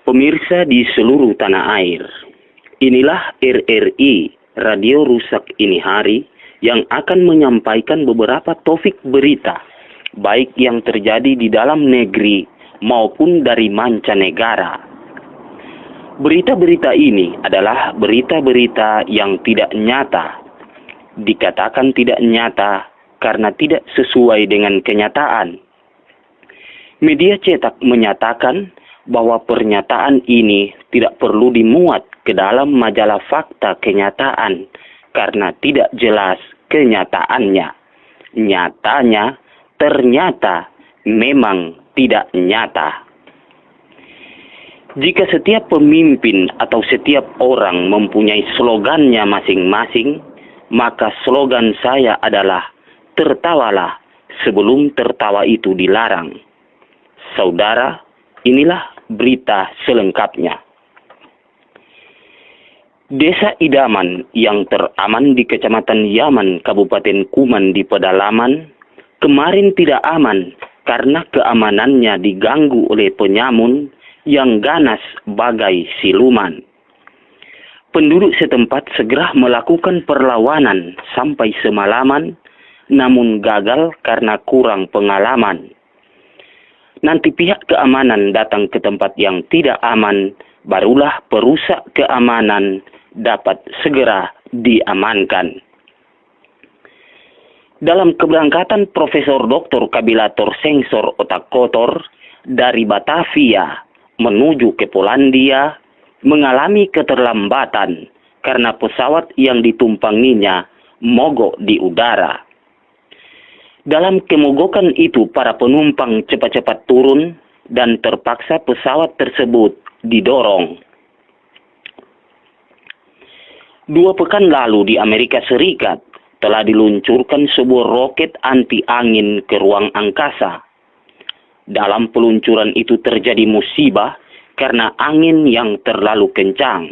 Pemirsa di seluruh tanah air, inilah RRI Radio Rusak Ini Hari yang akan menyampaikan beberapa topik berita, baik yang terjadi di dalam negeri maupun dari mancanegara. Berita-berita ini adalah berita-berita yang tidak nyata. Dikatakan tidak nyata karena tidak sesuai dengan kenyataan. Media cetak menyatakan bahwa pernyataan ini tidak perlu dimuat ke dalam majalah fakta kenyataan karena tidak jelas kenyataannya. Nyatanya, ternyata memang tidak nyata. Jika setiap pemimpin atau setiap orang mempunyai slogannya masing-masing, maka slogan saya adalah tertawalah sebelum tertawa itu dilarang. Saudara, inilah berita selengkapnya. Desa Idaman yang teraman di Kecamatan Yaman, Kabupaten Kuman di pedalaman, kemarin tidak aman karena keamanannya diganggu oleh penyamun yang ganas bagai siluman. Penduduk setempat segera melakukan perlawanan sampai semalaman, namun gagal karena kurang pengalaman. Nanti pihak keamanan datang ke tempat yang tidak aman, barulah perusak keamanan dapat segera diamankan. Dalam keberangkatan Profesor Dr. Kabilator Sensor Otak Kotor dari Batavia menuju ke Polandia mengalami keterlambatan karena pesawat yang ditumpanginya mogok di udara. Dalam kemogokan itu, para penumpang cepat-cepat turun dan terpaksa pesawat tersebut didorong. 2 pekan lalu di Amerika Serikat telah diluncurkan sebuah roket anti angin ke ruang angkasa. Dalam peluncuran itu terjadi musibah karena angin yang terlalu kencang.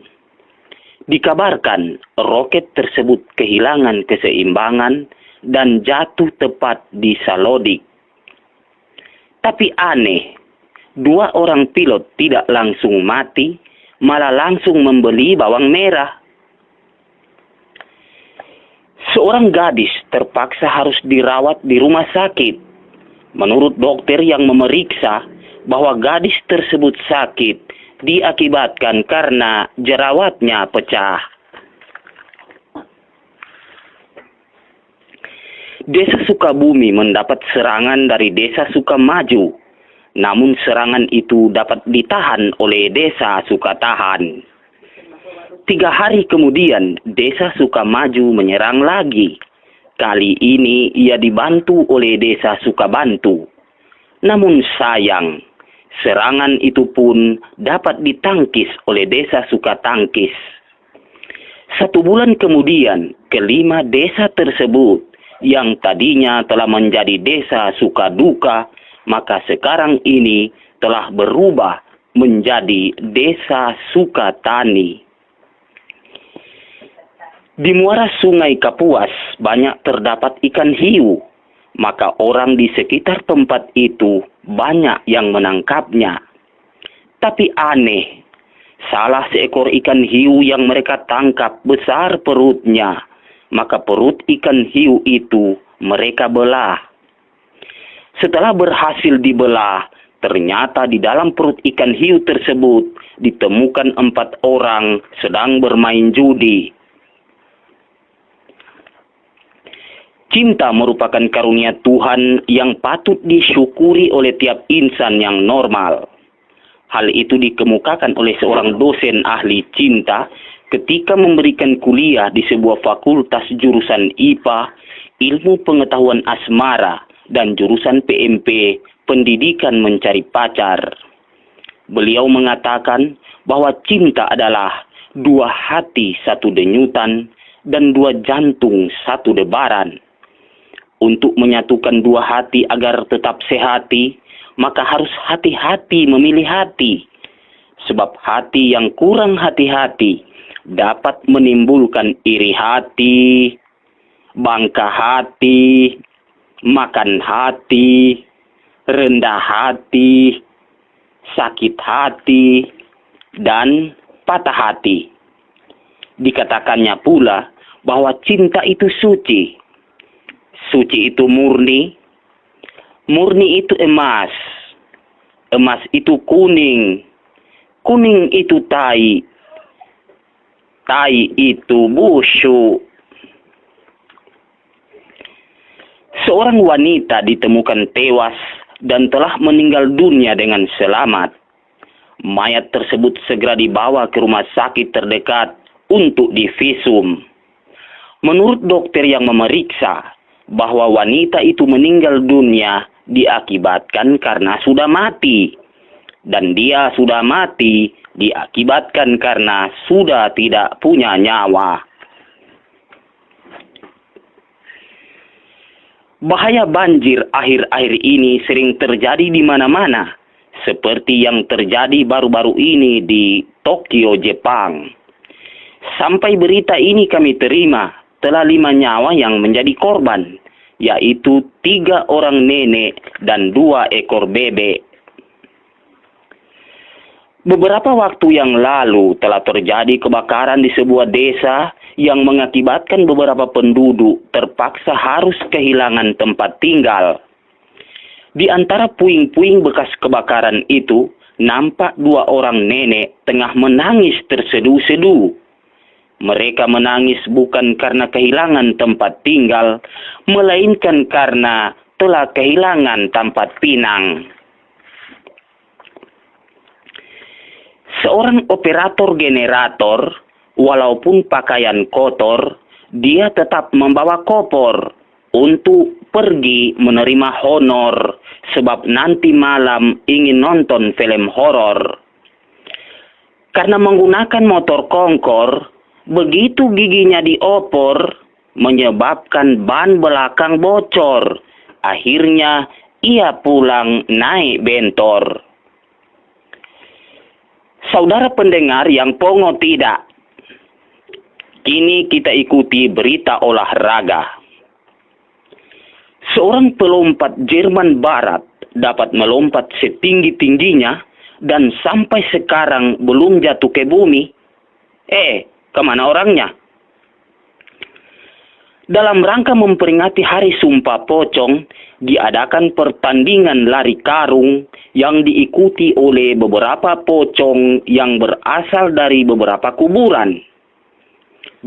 Dikabarkan roket tersebut kehilangan keseimbangan dan jatuh tepat di Salodik. Tapi aneh, 2 orang pilot tidak langsung mati, malah langsung membeli bawang merah. Seorang gadis terpaksa harus dirawat di rumah sakit. Menurut dokter yang memeriksa bahwa gadis tersebut sakit diakibatkan karena jerawatnya pecah. Desa Sukabumi mendapat serangan dari Desa Sukamaju, namun serangan itu dapat ditahan oleh Desa Sukatahan. 3 hari kemudian, Desa Sukamaju menyerang lagi. Kali ini ia dibantu oleh Desa Sukabantu. Namun sayang, serangan itu pun dapat ditangkis oleh Desa Sukatangkis. 1 bulan kemudian, kelima desa tersebut yang tadinya telah menjadi Desa Sukaduka, maka sekarang ini telah berubah menjadi Desa Sukatani. Di muara Sungai Kapuas banyak terdapat ikan hiu, maka orang di sekitar tempat itu banyak yang menangkapnya. Tapi aneh, salah seekor ikan hiu yang mereka tangkap besar perutnya, maka perut ikan hiu itu mereka belah. Setelah berhasil dibelah, ternyata di dalam perut ikan hiu tersebut ditemukan 4 orang sedang bermain judi. Cinta merupakan karunia Tuhan yang patut disyukuri oleh tiap insan yang normal. Hal itu dikemukakan oleh seorang dosen ahli cinta ketika memberikan kuliah di sebuah fakultas jurusan IPA, Ilmu Pengetahuan Asmara, dan jurusan PMP, Pendidikan Mencari Pacar. Beliau mengatakan bahwa cinta adalah 2 hati 1 denyutan dan 2 jantung 1 debaran. Untuk menyatukan 2 hati agar tetap sehati, maka harus hati-hati memilih hati. Sebab hati yang kurang hati-hati dapat menimbulkan iri hati, bangka hati, makan hati, rendah hati, sakit hati, dan patah hati. Dikatakannya pula bahwa cinta itu suci. Suci itu murni. Murni itu emas. Emas itu kuning. Kuning itu tai. Tai itu busuk. Seorang wanita ditemukan tewas dan telah meninggal dunia dengan selamat. Mayat tersebut segera dibawa ke rumah sakit terdekat untuk divisum. Menurut dokter yang memeriksa bahwa wanita itu meninggal dunia diakibatkan karena sudah mati. Dan dia sudah mati diakibatkan karena sudah tidak punya nyawa. Bahaya banjir akhir-akhir ini sering terjadi di mana-mana, seperti yang terjadi baru-baru ini di Tokyo, Jepang. Sampai berita ini kami terima, telah 5 nyawa yang menjadi korban, yaitu 3 orang nenek dan 2 ekor bebek. Beberapa waktu yang lalu telah terjadi kebakaran di sebuah desa yang mengakibatkan beberapa penduduk terpaksa harus kehilangan tempat tinggal. Di antara puing-puing bekas kebakaran itu, nampak 2 orang nenek tengah menangis terseduh-seduh. Mereka menangis bukan karena kehilangan tempat tinggal, melainkan karena telah kehilangan tempat pinang. Seorang operator generator, walaupun pakaian kotor, dia tetap membawa koper untuk pergi menerima honor sebab nanti malam ingin nonton film horor. Karena menggunakan motor kongkor, begitu giginya diopor, menyebabkan ban belakang bocor. Akhirnya ia pulang naik bentor. Saudara pendengar yang pongo tidak, kini kita ikuti berita olahraga. Seorang pelompat Jerman Barat dapat melompat setinggi-tingginya dan sampai sekarang belum jatuh ke bumi. Kemana orangnya? Dalam rangka memperingati Hari Sumpah Pocong, diadakan pertandingan lari karung yang diikuti oleh beberapa pocong yang berasal dari beberapa kuburan.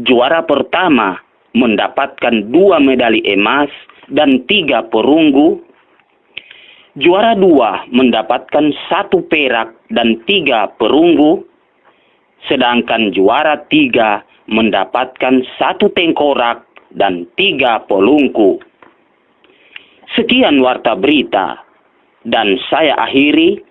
Juara pertama mendapatkan 2 medali emas dan 3 perunggu. Juara 2 mendapatkan 1 perak dan 3 perunggu. Sedangkan juara 3 mendapatkan 1 tengkorak dan 3 pelungku. Sekian warta berita. Dan saya akhiri,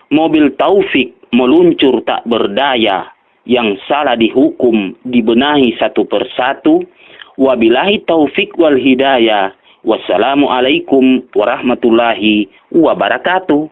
mobil Taufik meluncur tak berdaya, yang salah dihukum dibenahi satu persatu. Wabillahi taufik wal hidayah. Wassalamualaikum warahmatullahi wabarakatuh.